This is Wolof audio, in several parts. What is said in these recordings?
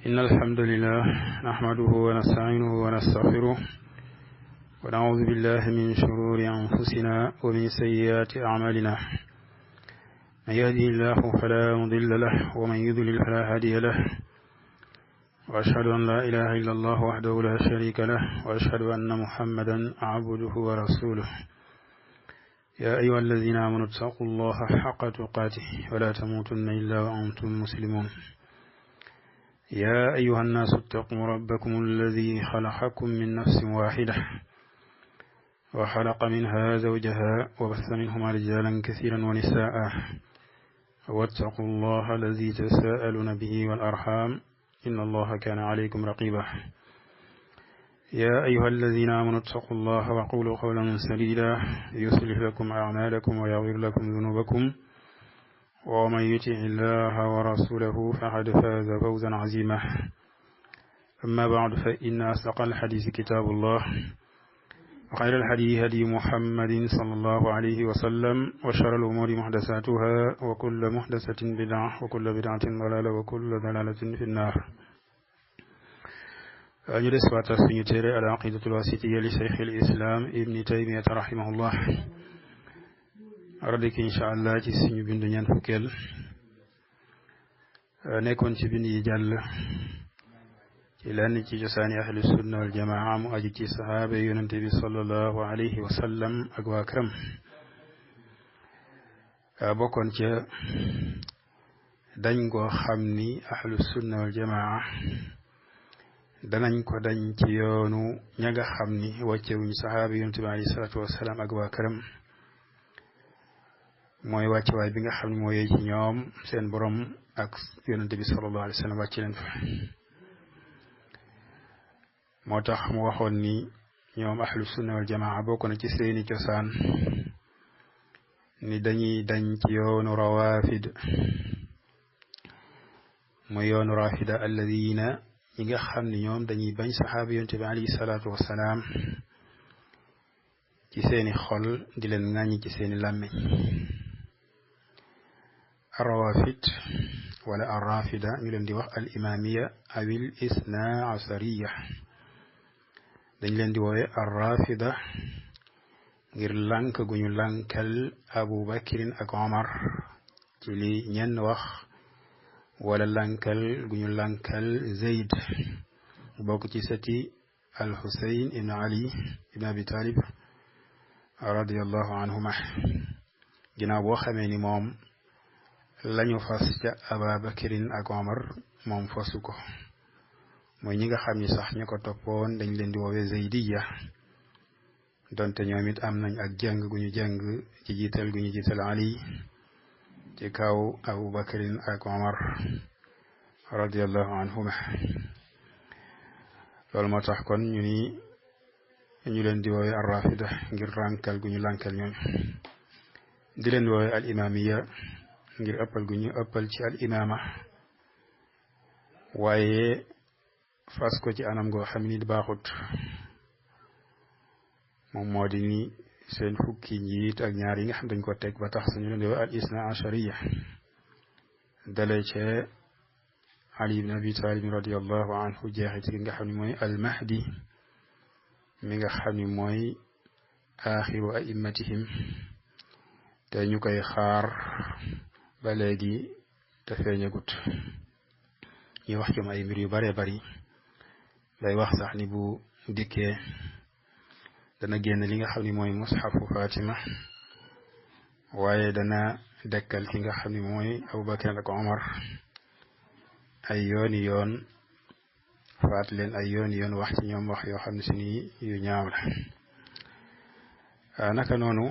إن الحمد لله نحمده ونستعينه ونستغفره ونعوذ بالله من شرور أنفسنا ومن سيئات أعمالنا من يهده الله فلا مضل له ومن يضلل فلا هادي له وأشهد أن لا إله إلا الله وحده لا شريك له وأشهد أن محمدا عبده ورسوله يا أيها الذين آمنوا اتقوا الله حق تقاته ولا تموتن إلا وأنتم مسلمون يا أيها الناس اتقوا ربكم الذي خلقكم من نفس واحدة وخلق منها زوجها وبث منهما رجالا كثيرا ونساء واتقوا الله الذي تساءلون به والأرحام إن الله كان عليكم رقيبا يا أيها الذين آمنوا اتقوا الله وقولوا قولا سديدا يصلح لكم أعمالكم ويغفر لكم ذنوبكم ومن يطع الله ورسوله فقد فاز فوزا عظيما أما بعد فإن أصدق الحديث كتاب الله وخير الهدي هدي محمد صلى الله عليه وسلم وشر الأمور محدثاتها وكل محدثة بدعة وكل بدعة ضلالة وكل ضلالة في النار ñu des waata suñu téere al aqidatul wasitiyya li shaykh al islam ibn taymiyah rahimahullah radik insha allah ci suñu bindu ñaan fukkeel nekkoon ci bind yi jàll ci lenn ci cosaani ahlu sunna wal jamaa mu aju ci sahaaba yonente bi sallallahu alayhi wa sallam ak waa këram bokkoon ca dañ koo xam ni ahlu sunna wal jamaa danañ ko dañ ci yoonu ña nga xam ni wàccewuñ sahaaba yonente bi alayhi salaatu wasalaam ak waa këram mooy wàccewaay bi nga xam ne moo yee ci ñoom seen borom ak yonente bi sallallahu alayhi wa sallam wàcce leen fa moo tax mu waxoon ni ñoom ahlu sunna wal jamaa bokk na ci seeni cosaan ni dañuy dañ ci yoonu rawafid mooy yoonu rafida alladina ñi nga xam ne ñoom dañuy bañ saxaaba yonente bi alayhi salaatu wasalaam ci seeni xol di leen ŋàññi ci seeni làmmiñ arrawafid wala arrafida ñu leen di wax al imamiya awil isna asariya dañ leen di woowe arrafida ngir lànk gu ñu lànkal abu bakrin ak omar ci li ñenn wax wala lànkal gu ñu lànkal zayd bokk ci sëti al husayn ibn ali ibn abi talib radiyallahu anhuma ginnaaw boo xamee ni moom lañu fas ca aba bakrin ak omar moom fasu ko mooy ñi nga xam ni sax ñu ko toppoon dañ leen di woowee zaydiya donte ñoom it am nañ ak jàng gu ñu jàng ci jiital gu ñu jiital ali ci kaw abu bakrin ak omar radiyallahu anhuma loolu moo tax kon ñu leen di woowee arrafida ngir lànkal gu ñu lànkal ñoom di leen di woowee al imamiya ngir ëppal gu ñu ëppal ci al imama waaye fas ko ci anam goo xam ni baaxut moom moo di ni seen fukki njiit ak ñaar yi nga xam dañ ko teg ba tax suñu leen di woowee al isna ashariya dalee ca ali ibn abi talib radiyallahu anhu jeexit gi nga xam ne mooy al mahdi mi nga xam ni mooy axiru aimmatihim te ñu koy xaar ba léegi te feeñagut ñu wax ci ay mbir yu bare bari day wax sax ni bu dikkee dana génn li nga xam ni mooy mushafu Fatima waaye dana dekkal ki nga xam ni mooy Abubakar ak Omar ay yooni yoon faat leen ay yooni yoon wax ci ñoom wax yoo xam ne si ni yu ñaaw la naka noonu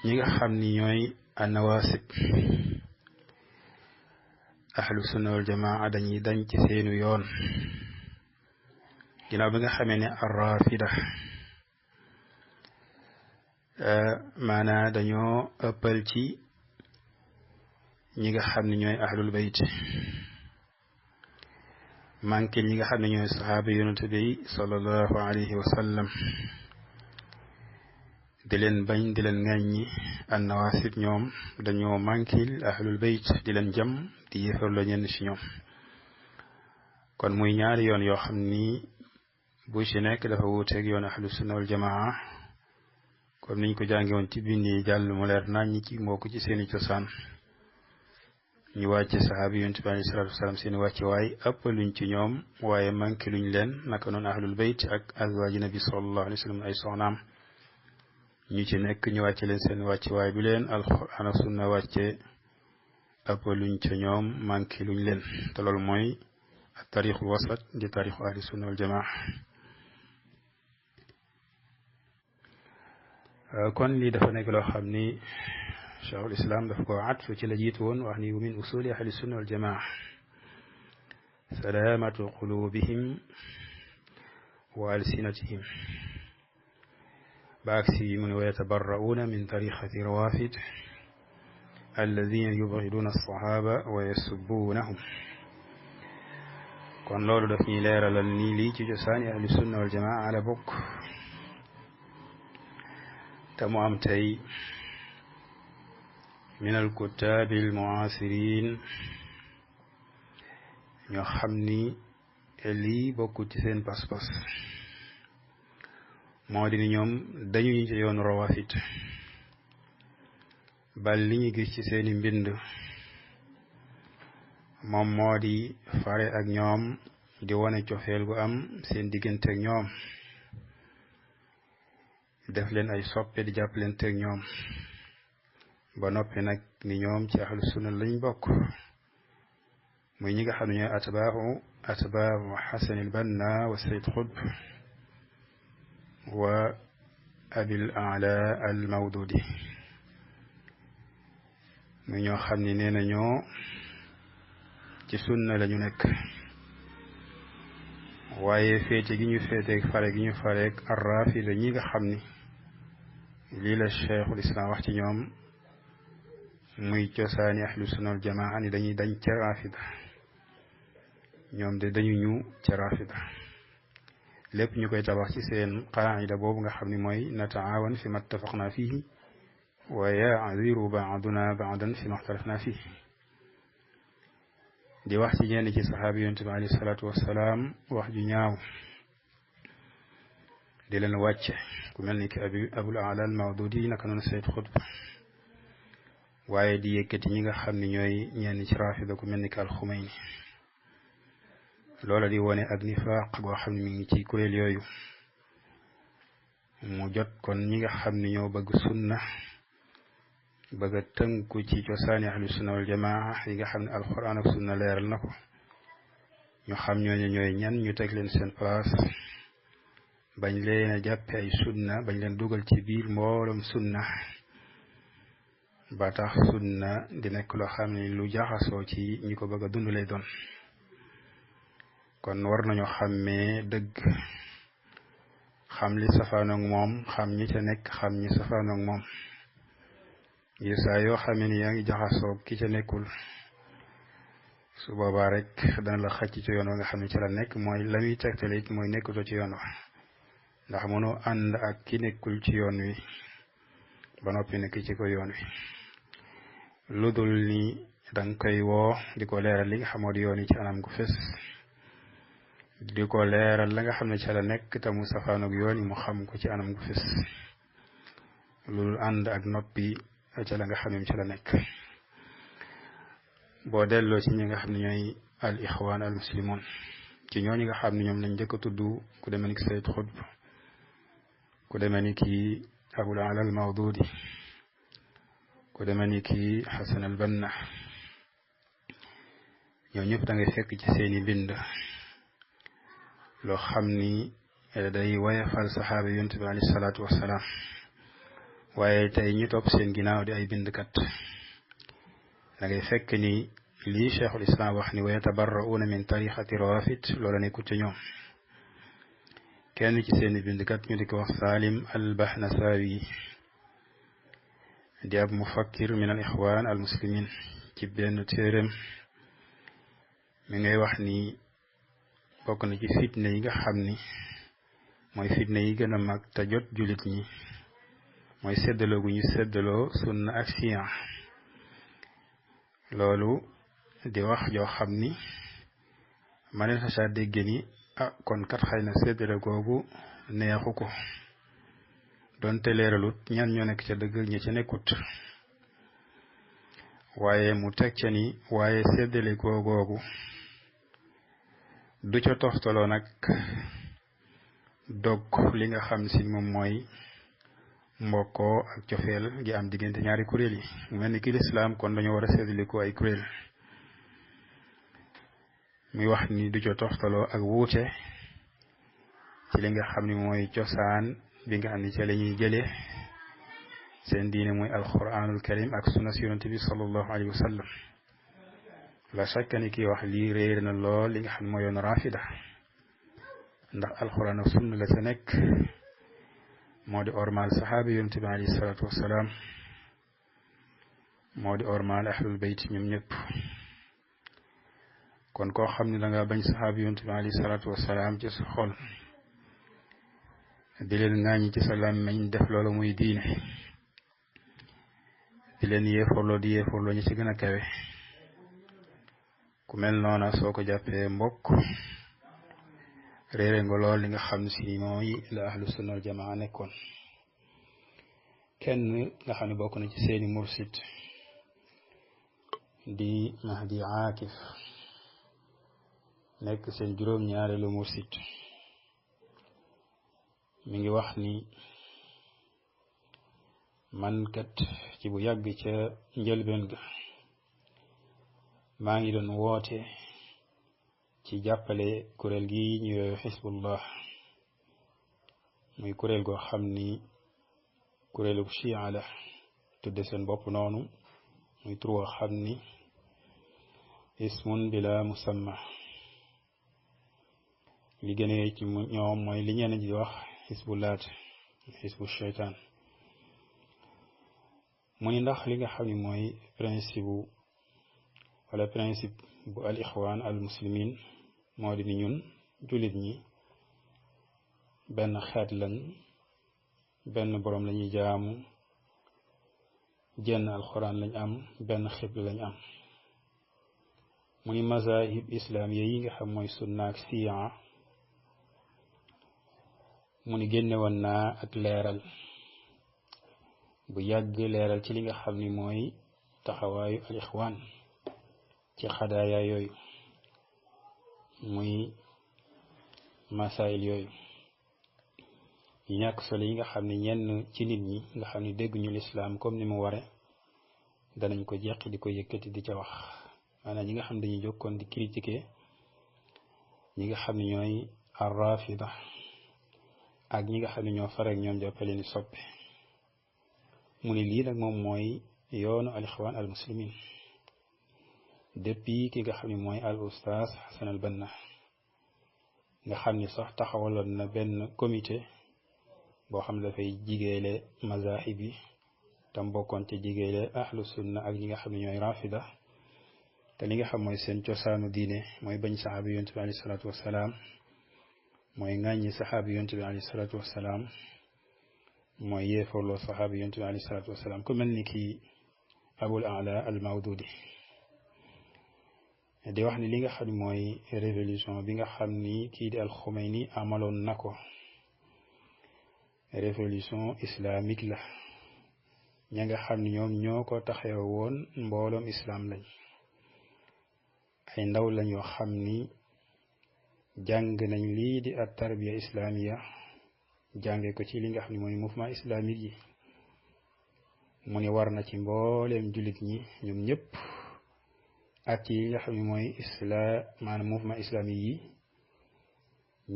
ñi nga xam ni ñooy annawasib ahlu sunna wal jamaa dañuy dañ ci seenu yoon ginnaaw bi nga xamee ne arrafida maanaa dañoo ëppal ci ñi nga xam ne ñooy ahlul bayt manqué ñi nga xam ne ñooy saxaaba yonente bi sallallahu alayhi wa sallam di leen bañ di leen ŋàññi an nawaasib ñoom dañoo mànkil ahlul bayt di leen jam di yéefar la ñenn ci ñoom kon muy ñaari yoon yoo xam ni bu ci nekk dafa wuuteeg yoon ahlu sunna wal jamaa comme niñ ko jànge woon ci bind yi jàll mu leer naññi ci mbokk ci seeni cosaan ñu wàcce saxaabi yonent bi alayhi salaatu wasalaam seeni wàcce waay ëppaluñ ci ñoom waaye manqué luñ leen naka noonu ahlul bayt ak azwaaji nabi sallallahu alayhi wa sallam ay soxnaam ñu ci nekk ñu wàcce leen seen wàcce waay bi leen alxuraan ak sunna wàcce ëppaluñ ca ñoom manqué luñ leen te loolu mooy tarixul wasat di tarixu ahli sunna wal jamaa kon lii dafa nekk loo xam ni cheikhul islam daf ko atf ci la jiitu woon wax ni wa min usuli ahli sunna wal jamaa salaamatu qulubihim wa alsinatihim ba agsi mu ne wa yatabarra'uuna min tariqati rawafid alladina yubghiduuna alsahaba wa yasubbuunahum kon loolu daf ñuy leeralal nii lii ci cosaani ahli sunna wal jamaa ala bokk te mu am tey min alkutaabi almuasirin ñoo xam ni lii bokkul ci seen pas-pas moo di ni ñoom dañu ñu ci yoonu rawafit bal li ñu gis ci seeni mbind moom moo di fare ak ñoom di wane cofeel gu am seen diggante ak ñoom def leen ay soppe di jàppalante ak ñoom ba noppi nag ni ñoom ci ahlu sunna lañ bokk muy ñi nga xam ne ñooy atbaaru Hasan al-Banna wa Sayyid Qutb wa Abil A'la al-Mawdudi muy ñoo xam ni nee na ñoo ci sunna la ñu nekk waaye féete gi ñu féeteeg fare gi ñu fareeg ar-Rafida ñi nga xam ni lii la cheikhul islam wax ci ñoom muy cosaani ahlu sunna wal jamaa ni dañuy dañ ca rafida ñoom de dañu ñu ca rafida lépp ñu koy tabax ci seen qaida boobu nga xam ni mooy nataawan fi ma ttafaqna fihi wa ya'ziru ba'duna ba'dan fi ma ixtalafna fihi di wax ci ñenn ci saxaabi yonent bi alayhi salaatu wassalaam wax ju ñaaw di leen wàcce ku mel ni ki Abul A'la al-Mawdudi naka noonu Sayyid Qutb waaye di yëkkati ñi nga xam ne ñooy ñenn ci rafida ku mel ni ki al-Xumayni loola di wone ak nifaaq goo xam ne mi ngi ci kuréel yooyu mu jot kon ñi nga xam ne ñoo bëgg sunna bëgg a tënku ci cosaani ahlu sunna wal jamaa yi nga xam ne alquran ak sunna leeral na ko ñu xam ñooñu ñooy ñan ñu teg leen seen place bañ leen a jàppe ay sunna bañ leen dugal ci biir mboolem sunna ba tax sunna di nekk loo xam ne lu jaxasoo ci ñi ko bëgg a dund lay doon kon war nañu xàmmee dëgg xam li safaanoog moom xam ñi ca nekk xam ñi safaanoog moom ngir saa yoo xamee ni yaa ngi jaxasoo ki ca nekkul su boobaa rek dana la xëcc ci yoon wa nga xam ne ca la nekk mooy la muy tegtale it mooy nekkutoo ci yoon wa ndax mënoo ànd ak ki nekkul ci yoon wi ba noppi nekk ci ko yoon wi lu dul ni danga koy woo di ko leeral li nga xamoo di yoon yi ci anam gu fes di ko leeral la nga xam ne ca la nekk te mu safaanoog yoon yi mu xam ko ci anam gu fes loolu ànd ak noppi ca la nga xam ne ca la nekk boo delloo ci ñi nga xam ne ñooy al ixwaan al muslimun ci ñooñu nga xam ne ñoom lañ njëkk a tudd ku demee ni ki Sayyid Qutb ku demee ni ki Abul A'la al Mawdudi ku demee ni ki Hasan al Banna ñoo ñëpp da ngay fekk ci seeni bind loo xam ni day wayafal saxaaba yonent bi alayhi salaatu wassalaam waaye tey ñu topp seen ginnaaw di ay bindkat da ngay fekk ni lii cheikhul islam wax ni wa yatabarra'uuna min tariqati rawafid loola nekkut ci ñoom kenn ci seeni bindkat ñu di ko wax Salim al-Bahnasawi di ab mufakkir min al ixwaan al muslimin ci benn téeréem mi ngay wax ni bokk na ci fitna yi nga xam ni mooy fitna yi gën a mag te jot jullit ñi mooy séddaloo gu ñu séddaloo sunna ak siyan loolu di wax joo xam ni ma ne sa dégg ni kon kat xëy na séddale googu neexu ko donte leeralut ñan ñoo nekk ca dëgg ñi ca nekkut waaye mu teg ca ni waaye séddale googu du ca toftaloo nag dog li nga xam si moom mooy mbokkoo ak cofeel gi am diggante ñaari kuréel yi mu mel ni ki lislaam kon dañoo war a séddale ko ay kuréel muy wax ni du ca toftaloo ak wuute ci li nga xam ni mooy cosaan bi nga xam ni ca la ñuy jëlee seen diine mooy alquranul karim ak sunna si yonente bi sallallahu alayhi wa sallam la shakka ni kii wax lii réer na lool li nga xam ne mooy yoon rafida ndax alquran ak sunna la ca nekk moo di ormal saxaabi yonente bi alayhi salatu wasalaam moo di ormal ahlul bayt ñoom ñëpp kon koo xam ne da nga bañ saxaabi yonente bi alayhi salatu wasalaam ci sa xol di leen ŋaañi ci sa làmmiñ def loolu muy diine di leen yéeforloo ñi ci gën a kawe ku mel noona soo ko jàppee mbokk réere nga lool li nga xam si mooy la ahlu sunna wal jamaa nekkoon kenn nga xam ne bokk na ci seeni mursid di Mahdi Aakif nekk seen juróom-ñaareelu mursid mi ngi wax ni man kat ci bu yàgg ca njëlbeen ga maa ngi doon woote ci jàppale kuréel gi ñu yooyu xisbullah muy kuréel goo xam ni kuréelu chia la tudde seen bopp noonu muy tur woo xam ni ismun bila musamma li gënee ci ñoom mooy li ñenn di wax xisbulaat xisbu sheytaan mu ni ndax li nga xam ni mooy principe bu al ixwaan al muslimin moo di ni ñun jullit ñi benn xeet lañ benn boroom lañuy jaamu jenn alxuraan lañ am benn xibla lañ am mu ni mazahib islam yi nga xam mooy sunna ak siya mu ni génne woon naa ak leeral bu yàgg leeral ci li nga xam ni mooy taxawaayu al ixwaan ci xadaaya yooyu muy masail yooyu yi ñàkk solo yi nga xam ni ñenn ci nit ñi nga xam ni dégguñu lislaam comme ni mu ware danañ ko jeqi di ko yëkkati di ca wax maanaam ñi nga xam dañuy jokkoon di critiquer ñi nga xam ni ñooy ar-rafida ak ñi nga xam ne ñoo farek ñoom jàppale ni soppe mu ni lii nag moom mooy yoonu al ixwaan al muslimin depuis ki nga xam ne mooy al ustaas Hasan al Banna nga xam ni sax taxawaloon na benn comité boo xam ne dafay jigéele mazahib yi tam bokkoon te jigéele ahlu sunna ak ñi nga xam ne ñooy rafida te li nga xam mooy seen cosaanu diine mooy bañ saxaabi yonent bi alayhi salaatu wassalaam mooy ŋàññi saxaabi yonent bi alayhi salaatu wassalaam mooy yéeforloo saxaabi yonent bi alayhi salaatu wassalaam ku mel ni kii abul ala al mawdudi di wax ni li nga xam ne mooy révolution bi nga xam ni kii di al Xumayni amaloon na ko révolution islamique la ña nga xam ni ñoom ñoo ko taxaw woon mbooloom islam lañ ay ndaw lañ yoo xam ni jàng nañ lii di at tarbiya islamiya jànge ko ci li nga xam ne mooy mouvement islamique yi mu ni war na ci mbooleem jullit ñi ñoom ñëpp ak ci li nga xam ne mooy maanaam mouvement islamique yi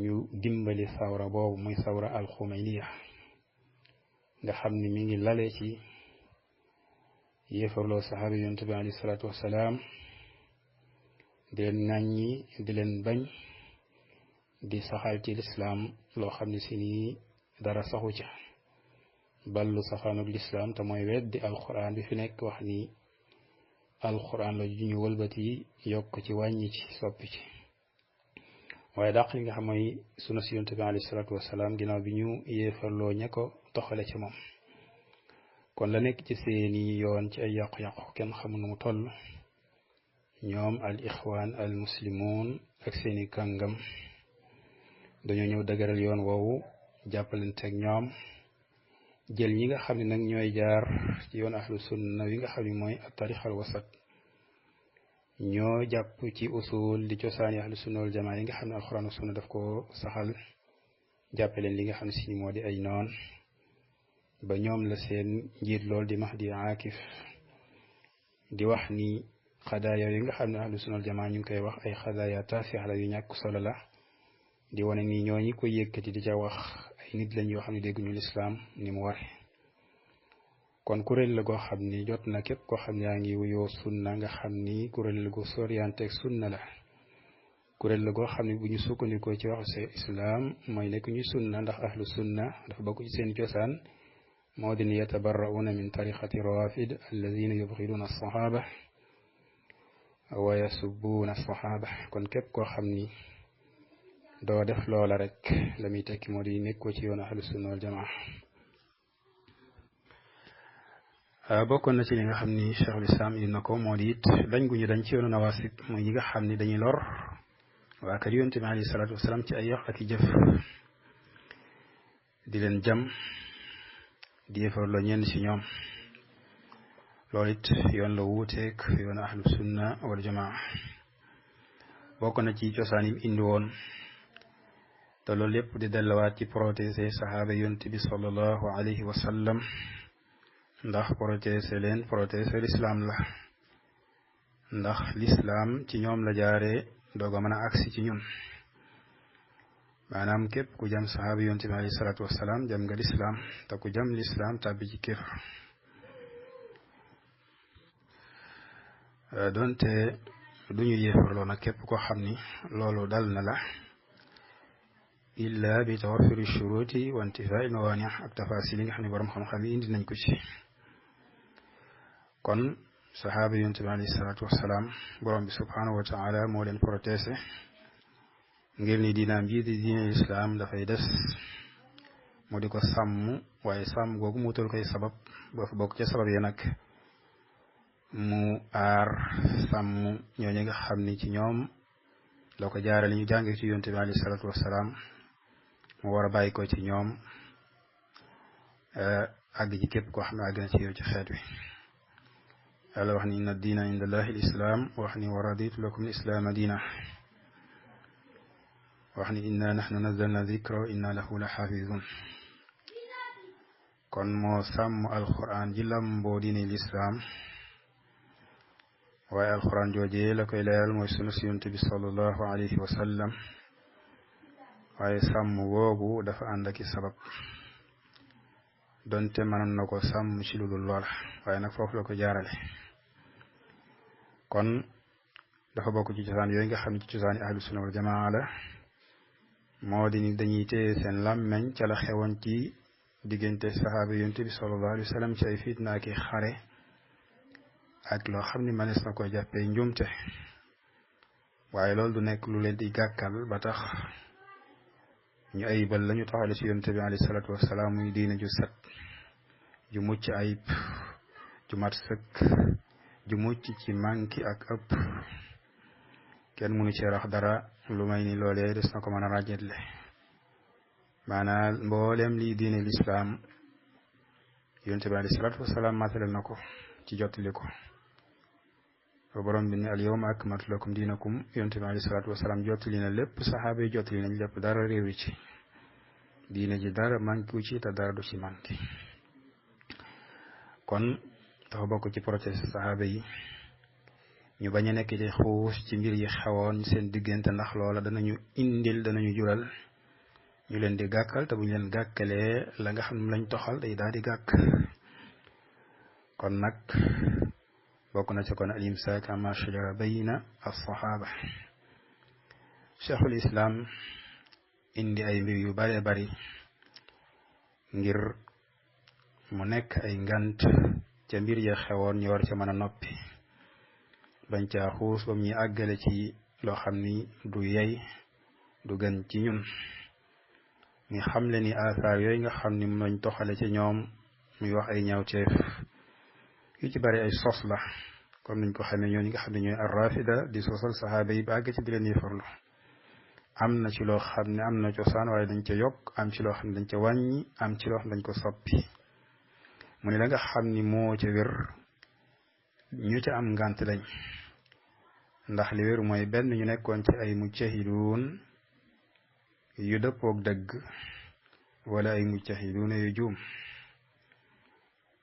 ñu dimbali sawra boobu muy sawra al Xumayniya nga xam ni mi ngi lale ci yéefarloo saxaabi yonent bi alayhi salaatu wassalaam di leen ŋàññi di leen bañ di saxal ci lislaam loo xam ne si nii dara saxu ca ballu safaanug lislaam te mooy weddi alquran bi fi nekk wax ni alquran la ju ñu wëlbati yokk ci wàññi ci soppi ci waaye dàq li nga xam mooy sunna si yonent bi alayhi salaatu wassalaam ginnaaw bi ñu yéefarloo ña ko toxale ci moom kon la nekk ci seeni yoon ci ay yàqu-yàqu kenn xamul nu mu toll ñoom al ixwaan al muslimuun ak seeni kàngam dañoo ñëw dëgëral yoon woowu jàppalanteeg ñoom jël ñi nga xam ne nag ñooy jaar ci yoon ahlu sunna wi nga xam ne mooy at-tariqa al-wasat ñoo jàpp ci usul di cosaani ahlu sunna wal jamaa yi nga xam ne alxuraan sunna daf ko saxal jàppe leen li nga xam ne si moo di ay noon ba ñoom la seen njiit lool di Mahdi Aakif di wax ni xadaaya yi nga xam ne ahlu sunna wal jamaa ñu ngi koy wax ay xadaaya taafix la yu ñàkk solo la di wane ni ñooñi ko yëkkati di ca wax ay nit lañ yoo xam ne dégguñu lislaam ni mu ware kon kuréel la goo xam ni jot na képp koo xam ne yaa ngi wuyoo sunna nga xam ni kuréel la gu sorianteeg sunna la kuréel la goo xam ne bu ñu sukkandikoo ci waxu see islaam mooy nekk ñu sunna ndax ahlu sunna dafa bokk ci seen cosaan moo di ni yatabarrauna min tariqati rawafid alladina yubxiduna alsaxaaba wa yasubuuna alsaxaaba kon képp koo xam ni doo def loola rek la muy tekki moo di nekkoo ci yoon ahlu sunna wal jamaa bokkoon na ci li nga xam ni cheikhul islam indi na ko moo di it dañ guñu dañ ci yoonu nawasib mooy ñi nga xam ni dañuy lor waa kër yonent bi alayhi salaatu wasalaam ci ay wax ak i jëf di leen jam di yëfarloo ñenn ci ñoom loolu it yoon la wuuteeg yoonu ahlu sunna wal jamaa bokk na ci cosaan yi indi woon te loolu lépp di delluwaat ci protéger saxaaba yonent bi sallallahu alayhi wa sallam ndax protéger leen protéger lislaam la ndax lislaam ci ñoom la jaaree doog a mën a agsi ci ñun maanaam képp ku jam saxaaba yonent bi alayhi salaatu wasalaam jam nga lislaam te ku jam lislaam tàbbi ci kéefar donte duñu yéefarloo nag képp koo xam ni loolu dal na la illa bi tawafuri shuruti wa intifai mawaani ak tafasil yi nga xam ne borom xam-xam yi indi nañ ko ci kon saxaaba yonent bi alayhi salaatu wasalaam borom bi subhanahu wa taala moo leen protéger ngir ni diinaam ji di diine lislaam dafay des mu di ko sàmm waaye sàmm googu mu wutal koy sabab boo fa bokk ca sabab yi nag mu aar sàmm ñooñu nga xam ni ci ñoom la ko jaarale ñu jànge ci yonent bi alayhi salaatu wasalaam mu war a bàyyi ko ci ñoom àgg ci képp koo xam ne àgg na ci yow ci xeet wi yàlla wax ni inna diina inda allahi al islam wax ni wa raditu lakum al islaama diina wax ni inna nahnu nazzalna dhikra wa inna lahu la xaafizun kon moo sàmm alquran ji lamboo diine lislaam waaye alquran joojee la koy leeral mooy sunu si yonent bi sallallahu alayhi wa sallam waaye sàmm boobu dafa ànd ak i sabab donte mënoon na ko sàmm ci lu dul loola waaye nag foofu la ko jaarale kon dafa bokk ci cosaan yooyu nga xam ne ci cosaani ahlu sunna wal jamaa la moo di ni dañuy téye seen làmmeñ ca la xewoon ci diggante saxaaba yonent bi sallallahu alayhi wa sallam ci ay fitna ak i xare ak loo xam ni manees na ko jàppee njuumte waaye loolu du nekk lu leen di gàkkal ba tax ñu ayibal lañu taxale ci yonent bi alayhi salaatu wasalaam muy diine ju set ju mucc ayib ju mat sëkk ju mucc ci manki ak ëpp kenn mënu ci rax dara lu may ni loolee des na ko mën a ràññetle maanaam mboolem lii diine lislaam yonent bi alayhi salaatu wasalaam matale na ko ci jottali ko ba borom bi ne al yawma akmaltu lakum diinakum yonent bi alayhi salaatu wasalaam jottali na lépp saxaaba yi jottali nañ lépp dara réewi ci diine ji dara mankiwu ci te dara du ci manki kon dafa bokk ci process saxaaba yi ñu bañ a nekk ci xuus ci mbir yi xewoon seen diggante ndax loola danañu jural ñu leen di gàkkal te bu ñu leen gàkkalee la nga xam ne lañ toxal day daal di gàkk kon nag bokk na ci kon al imsaak amma shajara bayna as-saxaaba cheikhul islam indi ay mbir yu bare bari ngir mu nekk ay ngant ca mbir ya xewoon ñu war ca mën a noppi bañ caa xuus ba mu ñuy àggale ci loo xam ni du yey du gën ci ñun ñu xam le ni asaar yooyu nga xam ni mu lañ toxale ci ñoom muy wax ay ñaawteef yu ci bari ay sos la comme niñ ko xamee ñoo ñi nga xam ne ñooy ar-rafida di sosal saxaaba yi ba àgg ci di leen yéefarlu am na ci loo xam ne am na cosaan waaye dañ ca yokk am ci loo xam ne dañ ca wàññi am ci loo xam ne dañ ko soppi mu ne la nga xam ni moo ca wér ñu ca am ngànt lañ ndax li wér mooy benn ñu nekkoon ci ay mujtahiduun yu dëppoog dëgg wala ay mujtahiduun yu juum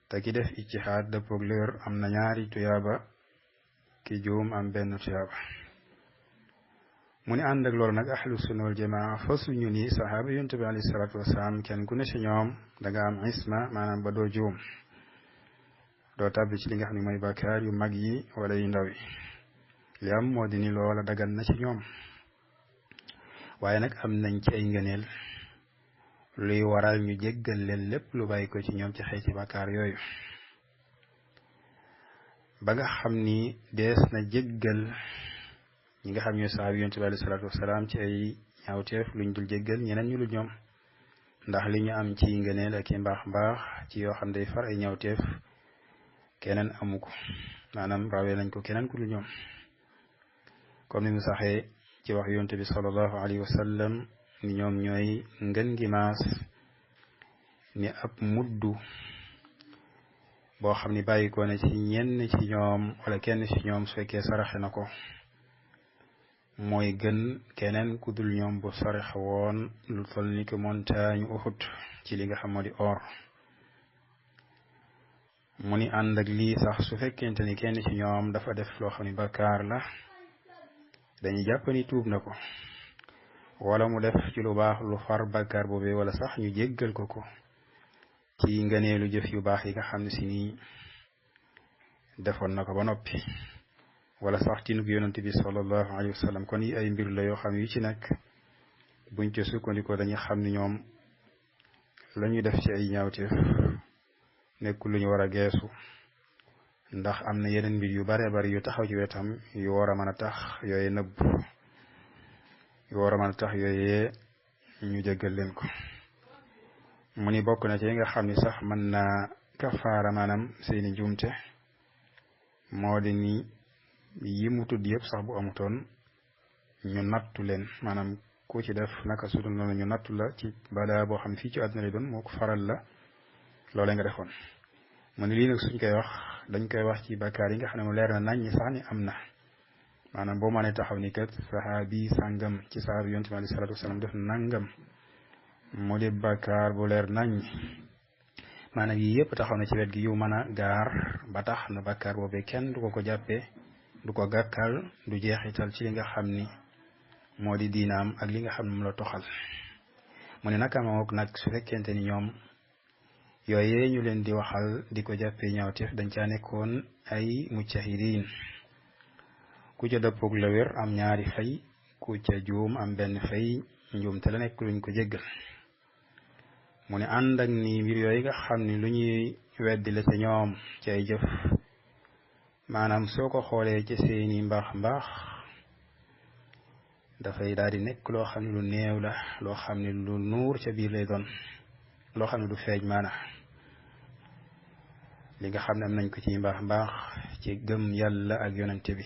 te ki def ijtihaad dëppoog li wér am na ñaari tuyaaba ki juum am benn tuyaaba mu ne ànd ak loolu nag ahlu sunna wal jamaa fasuñu ni sahaaba yonent bi alayhi salaatu wasalaam kenn ku ne ci ñoom danga am isma maanaam ba doo juum doo tàbbi ci li nga xam ne mooy bàkkaar yu mag yi wala yu ndaw yi li am moo di ni loola dagan na ci ñoom waaye nag am nañ ci ay ngëneel luy waral ñu jéggal leen lépp lu bàyyi ko ci ñoom ci xeeti bàkkaar yooyu ba nga xam ni dees na jéggal ñi nga xam ñooy sahaaba yonent bi alayhi salaatu wasalaam ci ay ñaawteef luñ dul jéggal ñeneen ñu lu ñoom ndax li ñu am ci ngëneel ak i mbaax ci yoo xam day far ay ñaawteef keneen amu ko maanaam rawee nañ ko keneen ku lu ñoom comme ni mu saxee ci wax yonent bi sallallahu alayhi wa sallam ni ñoom ñooy ngën gi maas ni ab muddu boo xam ni bàyyi ko ne ci ñenn ci ñoom wala kenn ci ñoom su fekkee saraxe na ko mooy gën keneen ku dul ñoom bu saraxe woon lu toll ni ko montagne Uhud ci li nga xam moo di or mu ni ànd ak lii sax su fekkente ni kenn ci ñoom dafa def loo xam ni bakkaar la dañuy jàpp ni tuub na ko wala mu def ci lu baax lu far bakkaar boobee wala sax ñu jéggal ko ci ngëneelu jëf yu baax yi nga xam ne si nii defoon na ko ba noppi wala sax tinug yonent bi sallallahu alayhi wa sallam kon yi ay mbir la yoo xam yu ci nekk buñ ci sukkandikoo dañuy xam ni ñoom la ñu def ci ay ñaawteef nekkul lu ñu war a geesu ndax am na yeneen mbir yu bare bari yu taxaw ci wetam yu war a mën a tax yooye nëbb yu war a mën a tax yooye ñu jéggal leen ko mu ni bokk na ci nga xam ni sax mën naa kafaara maanaam seeni njuumte moo di ni yi mu tudd yëpp sax bu amutoon ñu nattu leen maanaam ku ci def naka sudul noonu ñu nattu la ci balaa boo xam fii ci àdduna lay doon moo ko faral la loolee nga defoon mu ne lii nag suñ koy wax dañ koy wax ci bakkaar yi nga xam ne mu leer na nañ ñi sax ni am na maanaam boo mënee taxaw ni kat sahaabi sàngam ci sahaabi yonent bi alayhi salaatu wasalaam def nangam mu di bakkaar bu leer nañ maanaam yii yëpp taxaw na ci wet gi yu mën a gaar ba tax na bakkaar boobee kenn du ko jàppee du ko gàkkal du jeexital ci li nga xam ni moo di diinaam ak li nga xam ne mu la toxal mu ne naka mook nag su fekkente ni ñoom yooyee ñu leen di waxal di ko jàppee ñaawteef dañ caa nekkoon ay mujtahidiin ku ca dëppoog la wér am ñaari fay ku ca juum am benn fay njuum te la nekk luñ ko jéggal mu ne ànd ak ni mbir yooyu nga xam ni lu ñuy weddi la ca ñoom ci ay jëf maanaam soo ko xoolee ci seeni mbaax dafay daal di nekk loo xam ne lu néew la loo xam ne lu nuur ca biir lay doon loo xam ne du feeñ maana li nga xam ne am nañ ko ci mbaax ci gëm yàlla ak yonente bi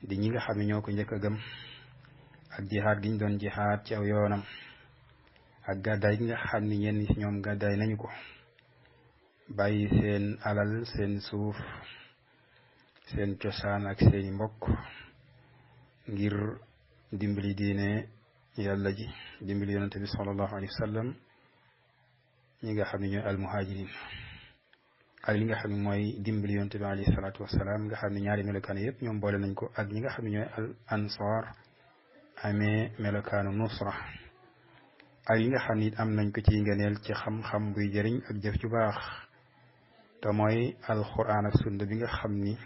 di ñi nga xam ne ñoo ko njëkk a gëm ak jihaad gi ñu doon jihaad ci aw yoonam ak gàddaay gi nga xam ne ñenn ci ñoom gàddaay nañu ko bàyyi seen alal seen suuf seen cosaan ak seeni mbokk ngir dimbali diine yàlla ji dimbali yonente bi sallallahu alayhi wa sallam ñi nga xam ne ñooy almuhajirin ak li nga xam ne mooy dimbali yonente bi alayhi salaatu wasalaam nga xam ne ñaari melokaan yëpp ñoom boole nañ ko ak ñi nga xam ne ñooy al ansar amee melokaanu nusra ak yi nga xam ne it am nañ ko ci ngëneel ci xam-xam buy jëriñ ak jëf ju baax te mooy alquran ak sunna bi nga xam ni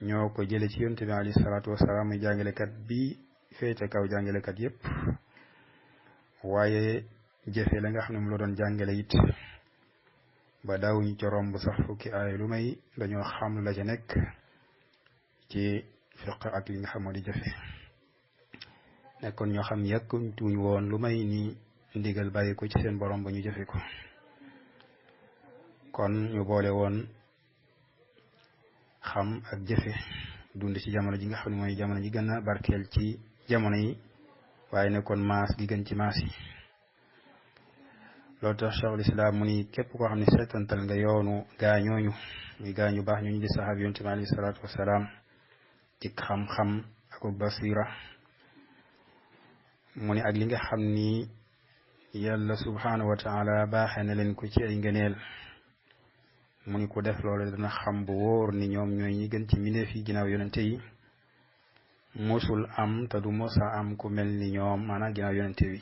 ñoo ko jële ci yonente bi alayhi salaatu wasalaam muy jàngalekat bi féete kaw jàngalekat yépp waaye jëfe la nga xam ne mu la doon jàngale it ba daawuñu ci romb sax fukki aay lu may dañoo xam la ca nekk ci fiq ak li nga xam moo di jëfe nekkoon ñoo xam yàkkuñ tuñ woon lu may ni ndigal bàyyi ko ci seen borom ba ñu jëfe ko kon ñu boole woon xam ak jëfe dund ci jamono ji nga xam ne mooy jamono ji gën a barkeel ci jamono yi waaye nekkoon maas gi gën ci maas yi loolu tax Cheikhul Islam mu ni képp koo xam ne seetantal nga yoonu gaañooñu muy gaañu baax ñooñu di saxaab yonent bi alayhi salaatu wasalaam ci xam-xam ak basira mu ni ak li nga xam ni yàlla subhaanahu wa taala baaxee na leen ko ci ay ngëneel mu ni ko def loolu dana xam bu wóor ni ñoom ñooy ñi gën ci mbindeef yi ginnaaw yonente yi mosul am te du mosa am ku mel ni ñoom maanaam ginnaaw yonente bi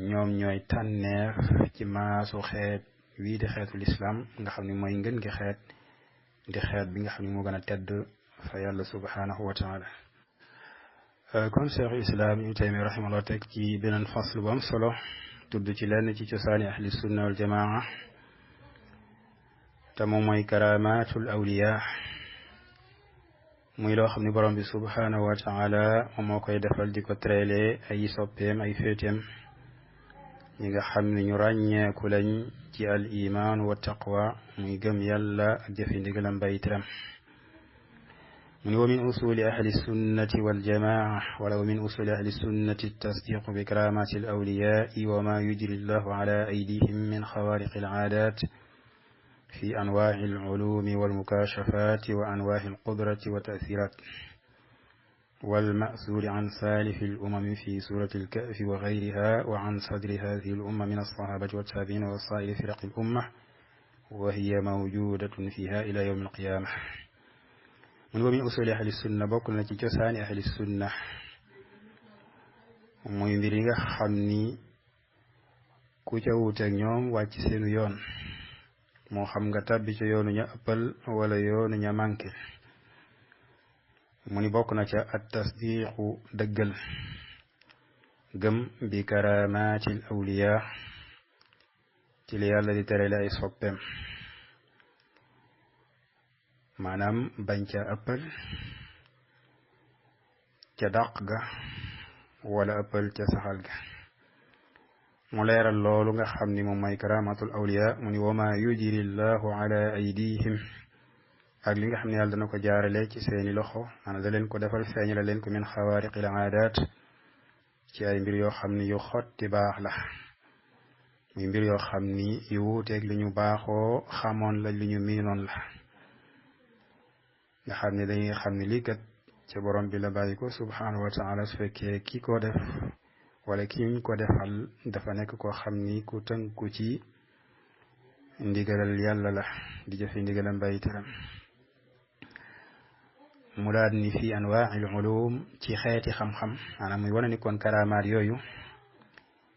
ñoom ñooy tànneef ci maasu xeet wii di xeetul islam nga xam ne mooy ngën gi xeet di xeet bi nga xam ne moo gën a tedd fa yàlla subhaanahu wa taala kon cheikhul islam ibnu taymiya rahimahullah teg ci beneen faslu bu am solo tudd ci lenn ci cosaani ahli sunna wal jamaa te moom mooy karamatul awliya muy loo xam ne borom bi subhaanahu wa taala moom moo koy defal di ko treele ay soppeem ay féeteem ñi nga xam ne ñu ràññeeku lañ ci al iman wa taqwa muy gëm yàlla ak jëfi ndigalam bàyyi teram mu ni wa min usuli ahli sunnati wal jamaa wala wa min usuli ahli sunnati tasdiqu bi karamati al awliyai wa ma yujri llahu ala aydihim min xawaariqi al aadat fi anwaa'i al ulumi wal mukashafati wa anwaa'i al qudrati wa ta'thirat والمأثور عن سالف الأمم في سورة الكهف وغيرها وعن صدر هذه الأمة من الصحابة والتابعين وسائر فرق الأمة وهي موجودة فيها إلى يوم القيامة ومن أصول أهل السنة بقولنا جسان أهل السنة muy mbir yi nga xam ni ku ca wuuteeg ñoom wàcc seenu yoon moo xam nga tàbbi ca yoonu ña ëppal wala yoonu ña manqué mu ni bokk na ca at tasdiqu dëggal gëm bi karamatil awliya ci li yàlla di terale ay soppeem maanaam bañ ca ëppal ca dàq ga wala ëppal ca saxal ga mu leeral loolu nga xam ni moom mooy karamatul awliya mu ni wa ma yujri llahu ala aydihim ak li nga xam ne yàlla dana ko jaarale ci seeni loxo maanaam da leen ko defal feeñale leen ko min xawaariqil aadaat ci ay mbir yoo xam ni yu xotti baax la muy mbir yoo xam ni yu wuuteeg li ñu baaxoo xamoon la li ñu miinoon la nga xam ne dañuy xam ne lii kat ca borom bi la bàyyi ko subhaanahu wa taala su fekkee ki ko def wala ki ñu ko defal dafa nekk koo xam ni ku tënku ci ndigalal yàlla la di jëfe ndigalam bàyyi teram mu daal ni fi anwaa'il ulum ci xeeti xam-xam maanaam muy wane ni kon karamaat yooyu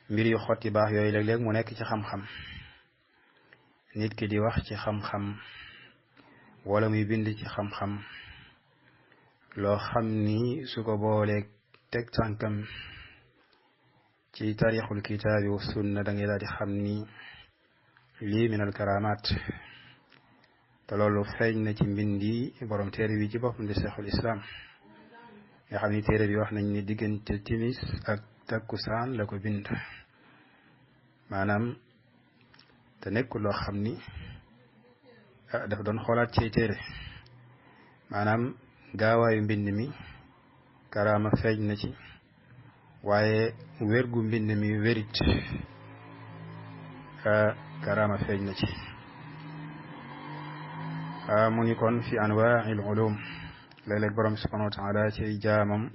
mbir yu xotti baax yooyu léeg-léeg mu nekk ci xam-xam nit ki di wax ci xam-xam wala muy bind ci xam-xam loo xam ni su ko booleeg teg tànkam ci taarixul kitaabi wa sunna da ngay daal di xam ni lii min al karamaat te loolu feeñ na ci mbindi borom téere bi ci boppam di cheikhul islam nga xam ni téere bi wax nañ ni diggante timis ak takkusaan la ko bind maanaam te nekkul loo xam ni dafa doon xoolaat ci téere maanaam gaawaayu mbind mi karaama feeñ na ci waaye wérgu mbind mi wérit karaama feeñ na ci mu ni kon fi anwaa'il ulum léeg-léeg borom subhanahu wa taala ci ay jaamam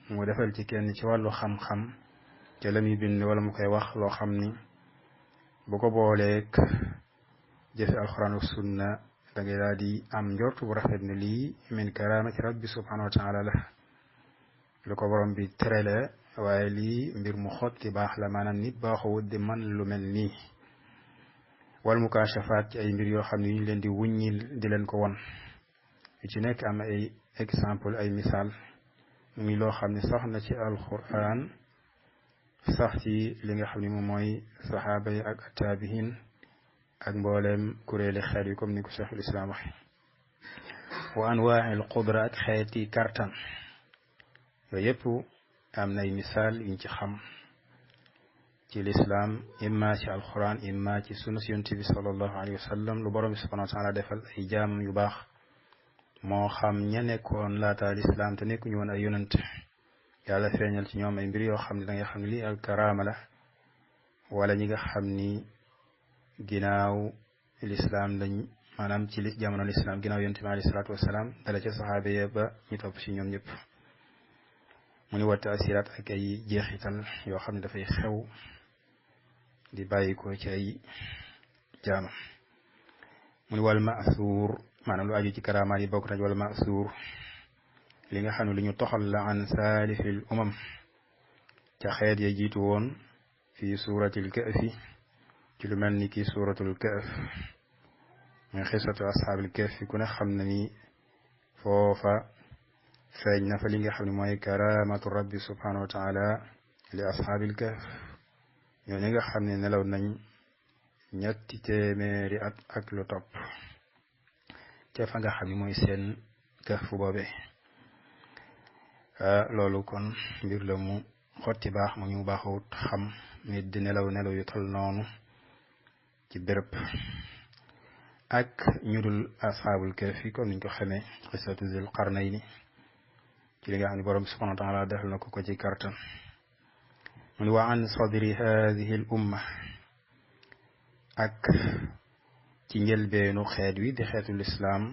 mu defal ci kenn ci wàllu xam-xam ca la muy bind wala mu koy wax loo xam ni bu ko booleeg jëfe alxuraan ak sunna da ngay daal di am njort bu rafet ne lii min karaamati rabbi subhanahu wa taala la lu ko borom bi terele waaye lii mbir mu xotti baax la maanaam nit baaxawut di man lu mel nii wal mukashafaat ci ay mbir yoo xam ne ñu leen di wuññil di leen ko won yu ci nekk am ay exemple ay misaal muy loo xam ne sax na ci alquran sax ci li nga xam ne moom mooy saxaaba yi ak taabihin ak mbooleem kuréeli xeet yi comme ni ko cheikhul islam waxe wa anwaa'il qudra ak xeeti kartan yooyu yëpp am nay misaal yuñ ci xam ci lislaam imma ci alquran imma ci sunna si yonent bi sallallahu alayhi wa sallam lu borom bi subhanahu wa taala defal ay jaamam yu baax moo xam ña nekkoon laata lislaam te nekkuñu woon ay yonent yàlla feeñal ci ñoom ay mbir yoo xam ne da nga xam ne lii al karaama la wala ñi nga xam ni ginnaaw lislaam lañ maanaam ci jamono lislaam ginnaaw yonent bi alayhi salaatu wasalaam dala ca saxaaba ya ba ñu topp ci ñoom ñëpp mu ni watta asiraat ak ay jeexital yoo xam ne dafay xew di bàyyi ko ci ay jaamam mu ni wal ma'suur maanaam lu aju ci karaamaat yi bokk na wal ma'suur li nga xam ne lu ñu toxal la an saalifil umam ca xeet ya jiitu woon fii suuratil kahfi ci lu mel ni ki suuratul kahf muy xisatu ashaabil kahfi ku ne xam na ni foofa feeñ na fa li nga xam ne mooy karaamatu rabbi subhanahu wa taala li ashaabil kahf ñoo ñi nga xam ne nelaw nañ 300 at ak lu topp ca fa nga xam ne mooy seen kahf boobe loolu kon mbir la mu xotti baax mu ñu baaxut xam nit di nelaw yu tol noonu ci béréb ak ñu dul ashaabul kahfi comme niñ ko xamee qissatu zil qarnayni ci li nga xam ne borom subhanahu wa taala defal na ko ci kartan mu ni wa an sadri hadihi al umma ak ci njëlbeenu xeet wi di xeetul islaam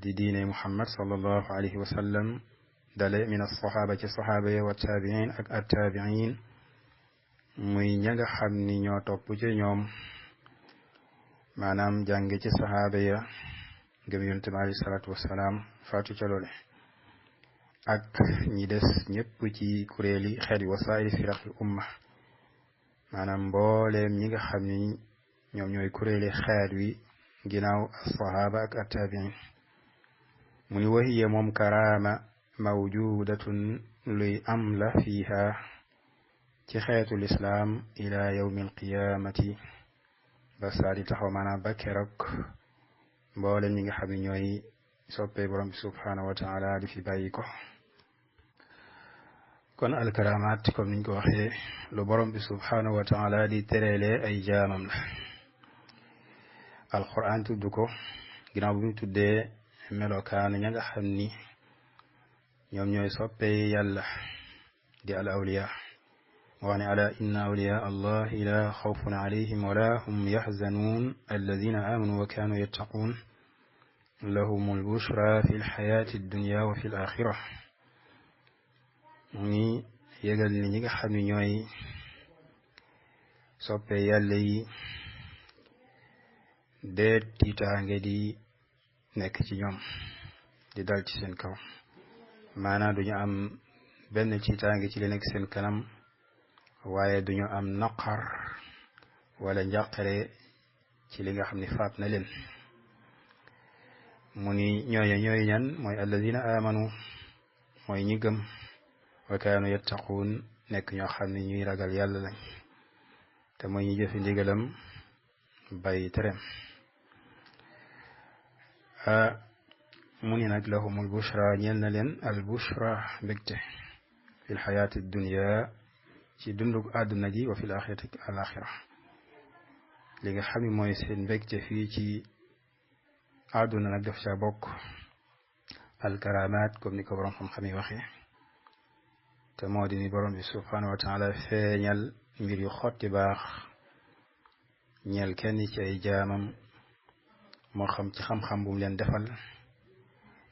di diine muhammad sallallahu alayhi wa sallam dale min as-saxaaba ci saxaaba ya wa taabiin ak at-taabiin muy ña nga xam ni ñoo topp ci ñoom maanaam jànge ci saxaaba ya gëm yonent bi alayhi salaatu wasalaam faatu ca loole ak ñi des ñëpp ci kuréeli xeet yi wasaa'ili firaqil umma maanaam mbooleem ñi nga xam ni ñoom ñooy kuréeli xeet wi ginnaaw as-saxaaba ak at-taabiin mu ni wahiya moom karaama mawjudatun luy am la fiiha ci xeetu lislaam ila yawmi alqiyamati ba saa di taxaw maanaam ba keroog mboolem ñi nga xam ne ñooy soppee borom bi subhanahu wa taala di fi bàyyi ko kon alkaramaat comme niñ ko waxee lu borom bi subhanahu wa taala di tereele ay jaamam la alquran tudd ko ginnaaw bu ñu tuddee melokaan ña nga xam ni ñoom ñooy soppee yàlla di al awliya wax ne ala inna awliya allah la xawfun alayhim wala hum yaxzanuun alladina amanu wa kaanu yattaquun lahum albushra fi lxayaati addunya wa fi l axira mu ngi yëgal ni ñi nga xam ne ñooy soppee yàlla yi deet tiitaange di nekk ci ñoom di dal ci seen kaw maanaam duñu am benn tiitaange ci li nekk seen kanam waaye duñu am naqar wala njàqare ci li nga xam ne faat na leen mu ni ñooy ñan mooy alladina amanu mooy ñi gëm wa kaanu yattaquun nekk ñoo xam ne ñuy ragal yàlla lañ te mooy ñi jëfi ndigalam bàyyi tereem mu ni nag lahumul bushra ñeel na leen al bushra mbégte fi l xayaati dunya ci dundug àdduna gi wa fi l axirati al axira li nga xam ne mooy seen mbégte fii ci àdduna nag daf ca bokk al karamaat comme ni ko borom xam-xam yi waxee te moo di ni borom bi subhanahu wa taala feeñal mbir yu xotti baax ñeel kenn ci ay jaamam moo xam ci xam-xam bu mu leen defal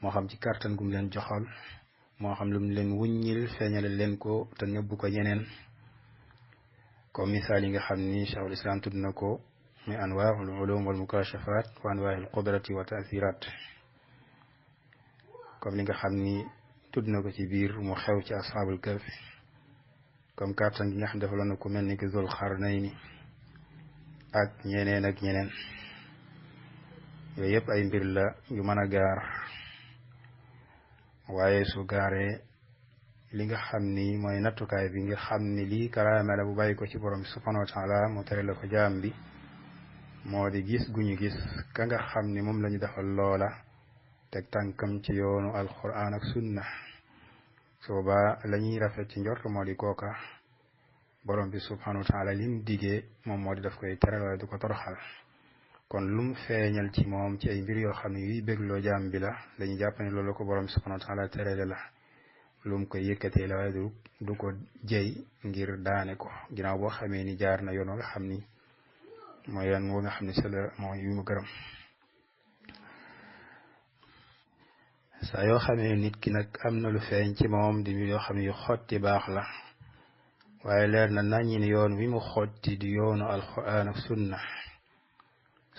moo xam ci kàttan gu mu leen joxal moo xam lu mu leen wuññil feeñale leen ko te nëbbu ko ñeneen comme misaal yi nga xam ni cheikhul islam tudd na ko muy anwaa'ul ulum wal mukashafat wa anwaa'il qudrati wa ta'thirat comme li nga xam ni tudd na ko ci biir mu xew ci ashaabul kahf comme kàttan gi nga xam defaloon na ku mel ni ki Zul Qarnayni ak ñeneen yooyu yëpp ay mbir la yu mën a gaar waaye su gaaree li nga xam ni mooy nattukaay bi nga xam ni lii karaama la bu bàyyi ko ci borom bi subhanahu wa taala mu tere la ko jaam bi moo di gis gu ñu gis ka nga xam ni moom la ñu defal loola teg tànkam ci yoonu alquran ak sunna sooba la ñuy rafet ci njort moo di kooka borom bi subhanahu wa taala lim digee moom moo di daf koy teral waaye du ko toroxal kon lum feeñal ci moom ci ay mbir yoo xam ne yuy bégloo jaam bi la dañuy jàpp ne loolu ko borom bi subhanahu wa taala terale la lum koy yëkkatee la waaye du ko jëy ngir daane ko ginnaaw boo xamee ni jaar na yoon wa nga xam ni mooy yoon wa nga xam ne c'est la mooy yu mu gërëm saa yoo xamee nit ki nag am na lu feeñ ci moom di mbir yoo xam ne yu xotti baax la waaye leer na naññi ni yoon wi mu xotti di yoonu alquran ak sunna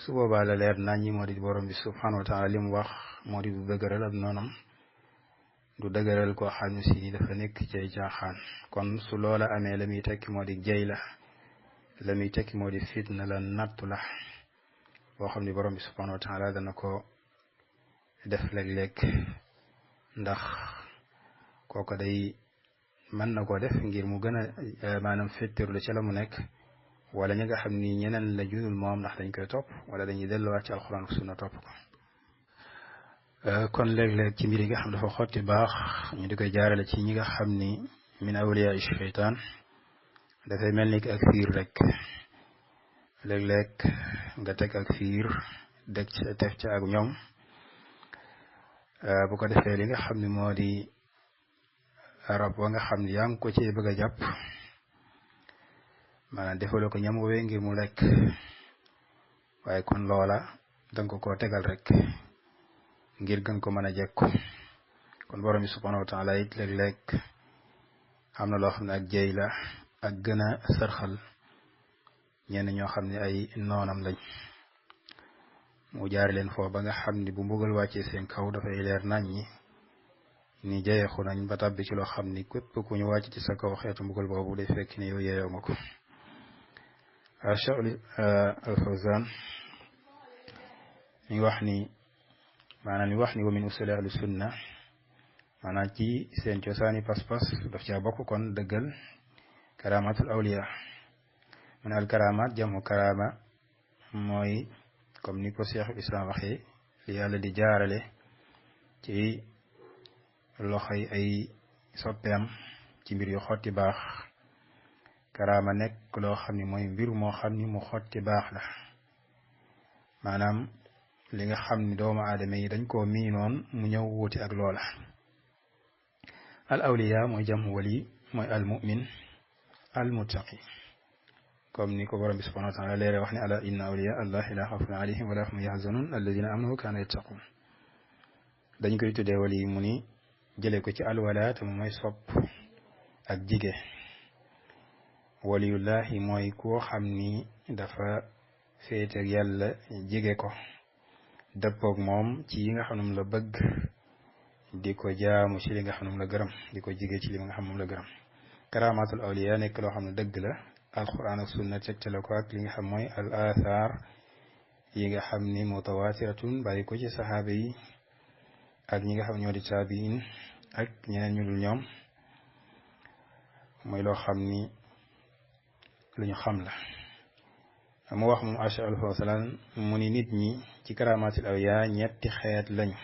su boobaa la leer naññi moo di borom bi subhanahu wa taala li mu wax moo di du dëgëral ab noonam du dëgëral koo xam ne si dafa nekk ci ay jaaxaan kon su loola amee la muy tekki moo di jey la muy tekki moo di fitna la nattu la boo xam ne borom bi subhanahu wa taala dana ko def léeg-léeg ndax kooko day mën na koo def ngir mu gën a maanaam féttéerlu ci la mu nekk wala ñi nga xam ni ñeneen la judul moom ndax dañ koy topp wala dañuy delluwaat ci alxuraan ak sunna topp ko kon léeg-léeg ci mbir yi nga xam dafa xotti baax ñu di koy jaarale ci ñi nga xam ni min awliyaa shaytaan dafay mel ni ak fiir rek léeg-léeg nga teg ak fiir deg ci teg ci ak ñoom bu ko defee li nga xam ne moo di rab wa nga xam ne yaa ngi ko ci bëgg a jàpp maanaam defaloo ko ñam woowee ngir mu lekk waaye kon loola danga ko tegal rek ngir gën ko mën a jekku kon borom bi subhanahu wa taala it léeg-léeg am na loo xam ne ak jey la ak gën a sërxal ñenn ñoo xam ne ay noonam lañ mu jaari leen foofu ba nga xam ni bu mbugal wàccee seen kaw dafay leer nañ ñi ni jeexu nañ ba tàbbi ci loo xam ni képp ku ñu wàcc ci sa kaw xeetu mbugal boobu day fekk ne yow yeeyoo nga ko Cheikh al-Fawzan mi wax ni wa min usuli ahli sunna maanaam ci seen cosaani pas-pas daf caa bokk kon dëggal karamatul awliya man al karamat jamu karama mooy comme ni ko Cheikhul Islam waxee li yàlla di jaarale ci loxoy ay soppeem ci mbir yu xotti baax karaama nekk loo xam ni mooy mbir moo xam ni mu xotti baax la maanaam li nga xam ni doomu aadama yi dañ koo miinoon mu ñëw wuuti ak loola al awliya mooy jam wali mooy al mu'min al muttaqi comme ni ko borom bi subhanahu wa taala leere wax ne ala inna awliya allahi la xawfun alayhim wala hum yahzanun alladina amanu kaanu yattaqun dañ koy tuddee wali mu ni jële ko ci alwala te mu mooy sopp ak jige waliyullahi mooy koo xam ni dafa féeteeg yàlla jige ko dëppoog moom ci yi nga xam ne moom la bëgg di ko jaamu ci li nga xam ne moom la gërëm di ko jige ci li nga xam ne moom la gërëm karamatul awliya nekk loo xam ne dëgg la alquran ak sunna tegtale ko ak li nga xam mooy al athar yi nga xam ni mutawatiratun bàyyi ko ci saxaaba yi ak ñi nga xam ñoo di taabiin ak ñeneen ñu dul ñoom mooy loo xam ni lu ñu xam la mu wax moom Cheikh al-Fawzan mu ni nit ñi ci karamatul awliya ñetti xeet lañu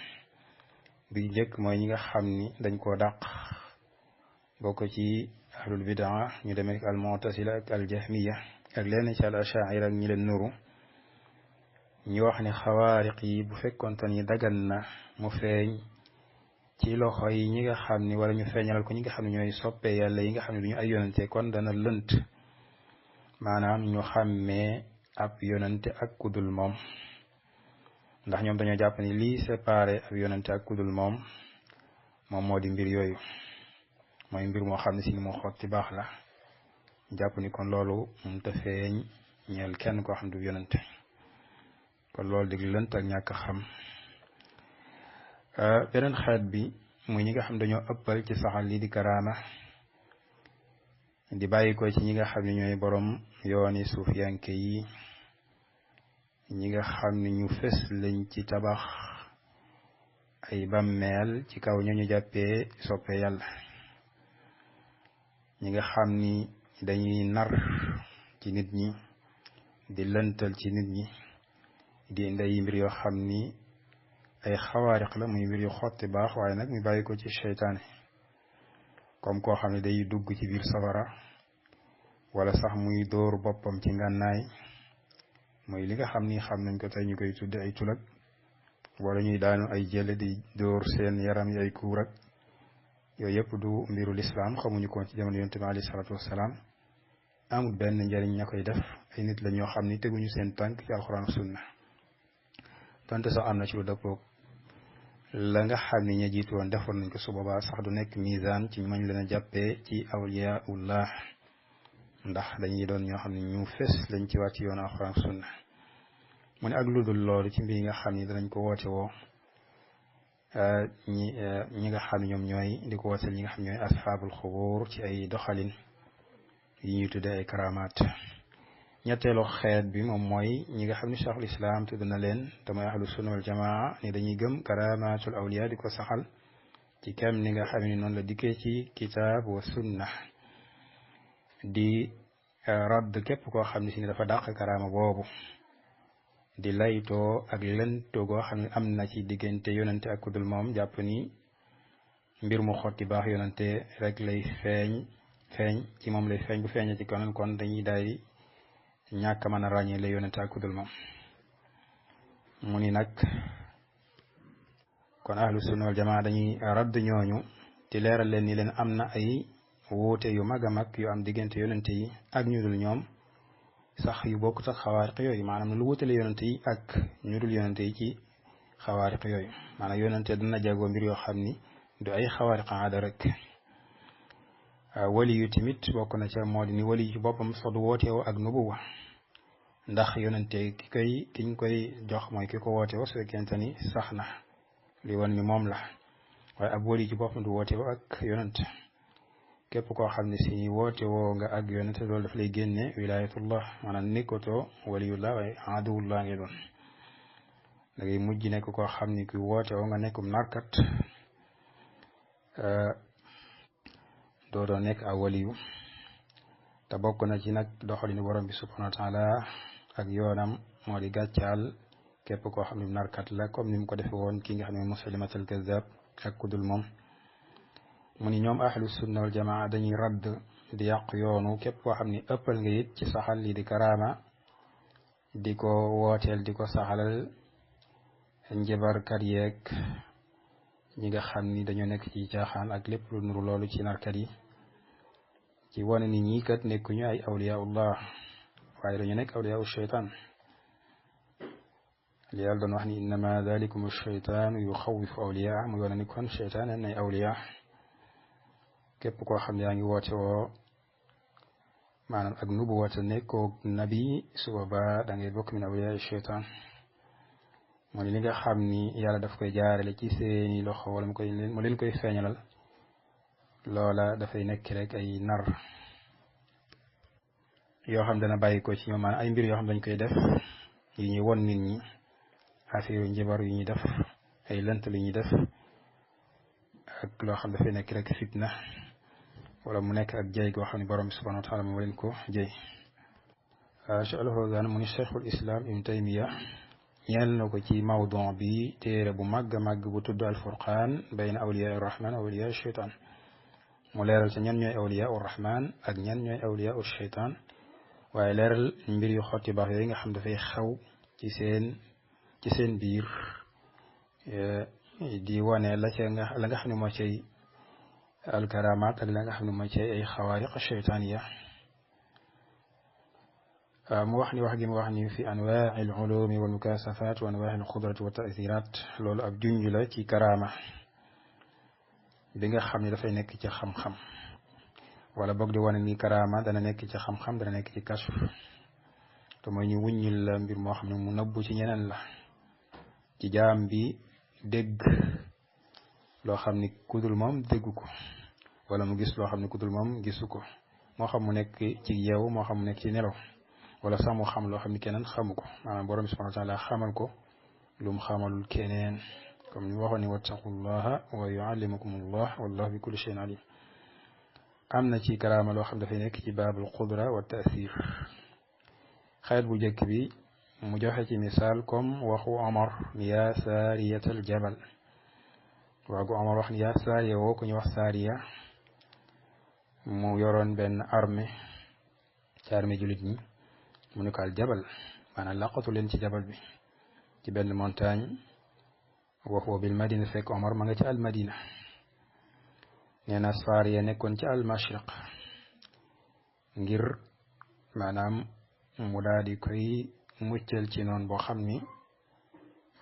bi njëkk mooy ñi nga xam ni dañ koo dàq bokk ci ahlul bidaa ñu demee al mu'tasila ak al jahmiya ak leen ci al asha'ira ak ñi leen nuru ñu wax ne xawaariq yi bu fekkoonte ni dagan na mu feeñ ci loxo yi ñi nga xam ni wala ñu feeñalal ko ñi nga xam ne ñooy soppe yàlla yi nga xam ne du ñu ay yonante kon dana lënt maanaam ñu xàmmee ab yonante ak kudul moom ndax ñoom dañoo jàpp ni lii séparé ab yonante ak kudul moom moo di mbir yooyu mooy mbir moo xam ne si ni moo xotti baax la jàpp ni kon loolu mun ta feeñ ñeel kenn koo xam du yonante kon loolu dig lënt ak ñàkk xam beneen xeet bi muy ñi nga xam dañoo ëppal ci saxal lii di karaama di bàyyi ko ci ñi nga xam ne ñooy borom yooni suufiyanke yi ñi nga xam ne ñu fës lañ ci tabax ay bàmmeel ci kaw ñu jàppee soppe yàlla ñi nga xam ni dañuy nar ci nit ñi di lëntal ci nit ñi di indi ay mbir yoo xam ni ay xawaariq la muy mbir yu xotti baax waaye nag mu bàyyi ko ci seytaane comme koo xam ne day dugg ci biir safara wala sax muy dóor boppam ci ngànnaay mooy li nga xam ni xam nañ ko tey ñu koy tudde ay tulag wala ñuy daanu ay jële di dóor seen yaram yi ay kuurak yooyu yëpp du mbiru lislaam xamuñu ko ci jamono yonent bi alayhi salaatu wassalaam amul benn njariñ ña koy def ay nit la ñoo xam ni teguñu seen tànk ci alxuraan sunna donte sax am na ci lu dëppoog la nga xam ni ña jiitu woon defoon nañ ko su boobaa sax du nekk misaan ci mañ leen a jàppee ci awliyaullah ndax dañuy doon ñoo xam ne ñu fes lañ ci wàcc yoon alxuraan sunna mu ne ak lu dul loolu ci mbir yi nga xam ni danañ ko woote woo ñi nga xam ne ñoom ñooy di ko wooteel ñi nga xam ñooy asxaabul xubuur ci ay doxalin yi ñuy tuddee ay karamaat ñetteelu xeet bi moom mooy ñi nga xam ne cheikhul islam tudd na leen te mooy ahlu sunna wal jamaa ni dañuy gëm karamaatul awliya di ko saxal ci kem ni nga xam ne noonu la dikkee ci kitaab wa sunna di radd képp koo xam ne si ni dafa dàq karaama boobu di laytoo ak lëntoo goo xam ne am na ci diggante yonante ak kudul moom jàpp ni mbir mu xotti baax yonante rek lay feeñ ci moom lay feeñ bu feeñee ci konoon kon dañuy daay ñàkk mën a ràññee la yonente ak kudul moom mu ni nag kon ahlu sunna wal jamaa dañuy radd ñooñu ci leeral leen ni leen am na ay wuute yu mag a mag yu am diggante yonente yi ak ñu dul ñoom sax yu bokkut ak xawaariq yooyu maanaam lu wuutale yonente yi ak ñu dul yonente yi ci xawaariq yooyu maanaam yonente dana jagoo mbir yoo xam ni du ay xawaariq aada rek wali yu tamit bokk na ca moo di ni wali yu ci boppam sax du wooteewoo ak nubuwa ndax yonente kiñ koy jox mooy ki ko wooteewoo su fekkente ni sax na li wan ni moom la waaye ab wali yu ci boppam du wooteewoo ak yonente képp koo xam ne si wootewoo nga ak yonente loolu daf lay génne wilayatullah maanaam nekkatoo waliyullah waaye aduwullah ngay doon da ngay mujj nekk koo xam ni ku wootewoo nga nekkum narkat doodoo nekk ak waliyu te bokk na ci nag doxalinu borom bi subhanahu wa taala ak yoonam moo di gàccaal képp koo xam ne narkat la comme ni mu ko defe woon ki nga xam ne muslimatul kazzab ak kudul moom mu ni ñoom ahlu sunna wal jamaa dañuy radd di yàq yoonu képp koo xam ni ëppal nga it ci saxal lii di karaama di ko wooteel di ko saxalal njabarkat yeeg ñi nga xam ni dañoo nekk ci caaxaan ak lépp lu nuru loolu ci narkat yi ci wane ni ñii kat nekkuñu ay awliyaullah waaye dañu nekk awliyaau sheytaan li yàlla doon wax ni innama dalikum sheytaanu yuxawifu awliyaa muy wane ni kon sheytaan ay awliya képp koo xam ne yaa ngi woote woo maanaam ak nubuwata nekkoo nabi su boobaa da ngay bokk min awliyaa sheytaan moo ni li nga xam ni yàlla daf koy jaarale ci seeni loxo wala mu leen koy feeñalal loola dafay nekk rek ay nar yoo xam dana bàyyi ko ci ñoom maanaam ay mbir yoo xam dañ koy def yi ñuy won nit ñi affaire njabar yu ñuy def ay lënt lu ñuy def ak loo xam dafay nekk rek fitna wala mu nekk ak jëy goo xam ne borom bi subhanahu wa taala moo leen ko jëy Cheikh al-Fawzan mu ni cheikhul islam ibn taymiya ñeel na ko ci mawdon bi téere bu màgg a màgg bu tudd al-furqaan bayna awliyaa ar-rahman wa awliyaa ash-shaytaan mu leeral ca ñan ñooy awliyaa ar-rahman ak ñan ñooy awliyaa ash-shaytaan waaye leeral mbir yu xotti baax yooyu nga xam dafay xew ci seen biir di wane la nga xam ne moo cay alkaramaat ak la nga xam ne moo cay ay xawaariq shaytaaniya mu wax gi mu wax ni fi anwaa al ulumi wal mukasafat wa anwaa al qudrati wa taathirat loolu ab junj la ci karaama bi nga xam ne dafay nekk ci xam-xam wala boog di wane ni karaama dana nekk ci xam-xam dana nekk ci kashf te mooy ñu wuññil la mbir moo xam ne mu nëbbu ci ñeneen la ci jaam bi dégg loo xam ni kudul moom déggu ko wala mu gis loo xam ne kudul moom gisu ko moo xam mu nekk ci yeewu moo xam mu nekk ci nelaw wala sax mu xam loo xam ni keneen xamu ko maanaam borom subhanahu wa taala xamal ko lu mu xamalul keneen comme ni waxoon ni wattaqullaha wa yuallimukumullah wallahu bi kulli shay'in alim am na ci karaama loo xam dafay nekk ci baabul qudra wa taasir xeet bu njëkk bi mu joxe ci misaal comme waxu Omar ni yaa saariyatal jabal waagu Omar wax ni yaa saariya woo ku ñu wax saariya mu yoroon benn armée ci armée jullit ñi mu ne ko al jabal maanaam laqatu leen ci jabal bi ci benn montagne wa huwa bil madina fekk Omar ma nga ci al madina nee na Saariya nekkoon ci al mashriq ngir maanaam mu daal di koy muccal ci noonu boo xam ni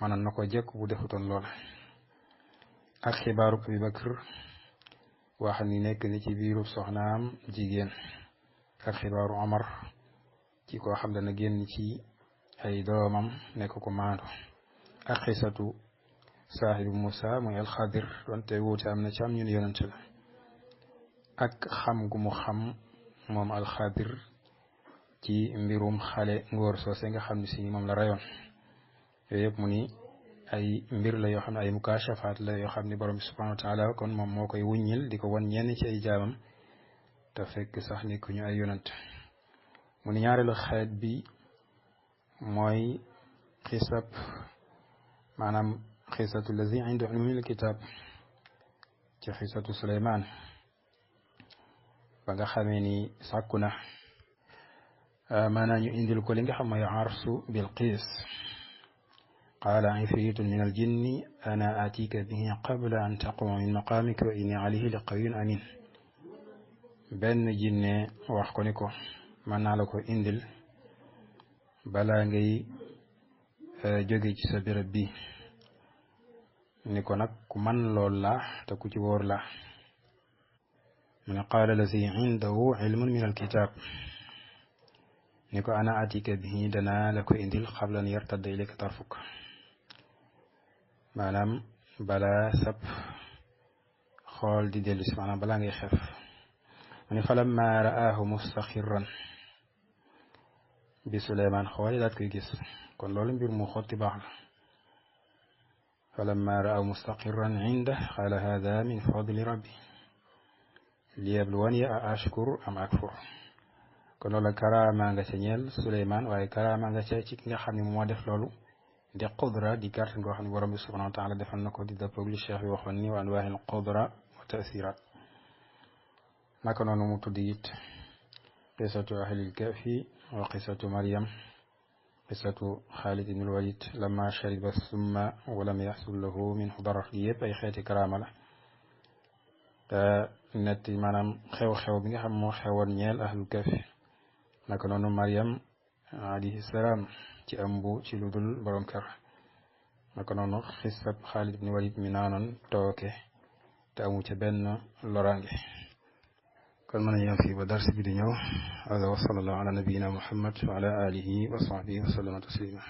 maanaam na ko jekk bu defutoon loola ak xibaaru Abi Bakr wax ni nekk ni ci biiru soxnaam jigéen ak xibaaru Omar ci koo xam dana génn ci ay doomam nekk ko maandu ak xisatu saaxibu Musa muy alxadir donte wuute am na ci am ñun yonent la ak xam gu mu xam moom alxadir ci mbirum xale ngóor soose nga xam ne si moom la rayoon yooyu yëpp mu ni ay mbir la yoo xam ne ay mukashafaat la yoo xam ne borom bi subhanahu wa taala kon moom moo koy wuññil di ko wan ñenn ci ay jaamam te fekk sax ni ku ñu ay yonent mu ni ñaareelu xeet bi mooy xisab maanaam xisatu lazi inda ilmi min alkitab ci xisatu Suleymaan ba nga xamee ni sàkku na maanaam ñu indil ko li nga xam mooy arsu Bilqiis qaala ifritun min aljinni ana atika bihi qabla an taquma min maqamika wa inni alayhi la qawiyyun amin benn jinne wax ko ni ko mën naa la ko indil balaa ngay jóge ci sa béréb bi ni ko nag ku man lool la te ku ci wóor la mu ne qaala lazi indahu ilmun min alkitab ni ko ana atika bihi danaa la ko indil qabla an yartadda ilayka tarfuk maanaam balaa sab xool di dellu si maanaam balaa ngay xef mu ne falamma ra'aahu mustaxirran bi Suleymaan xoole daat koy gis kon loolu mbir mu xotti baax la falamma ra'aahu mustaqirran inda qaala hada min fadli rabbi liyabluwani a ashkur am akfur kon loolu karaama nga ca ñeel Suleymaan waaye karaama nga ca ci ki nga xam ne moo def loolu di qudra di gàtt ngoo xam ne borom bi subhanahu wa taala defal na ko di dëppoog li cheikh bi waxoon ni wa anwaahil qudra wa taasirat naka noonu mu tudd it qisatu ahlil kahfi wa qisatu Maryam qisatu Xaalid ibn al-Walid lamma shariba summa wa lam yaxsul lahu minhu darar yi yëpp ay xeeti karaama la te netti maanaam xew-xew bi nga xam moo xewoon ñeel ahlul kahfi naka noonu Maryam alayhi salaam ci ëmbu ci lu dul borom kër naka noonu xisab Xaalid ibn Walid mi naanoon tooke te amu ca benn loraange kon mën nañu am fii ba dars bi di ñëw hada wa sallallahu ala nabiyina Muhammad wa ala alihi wa sahbihi wa sallama taslima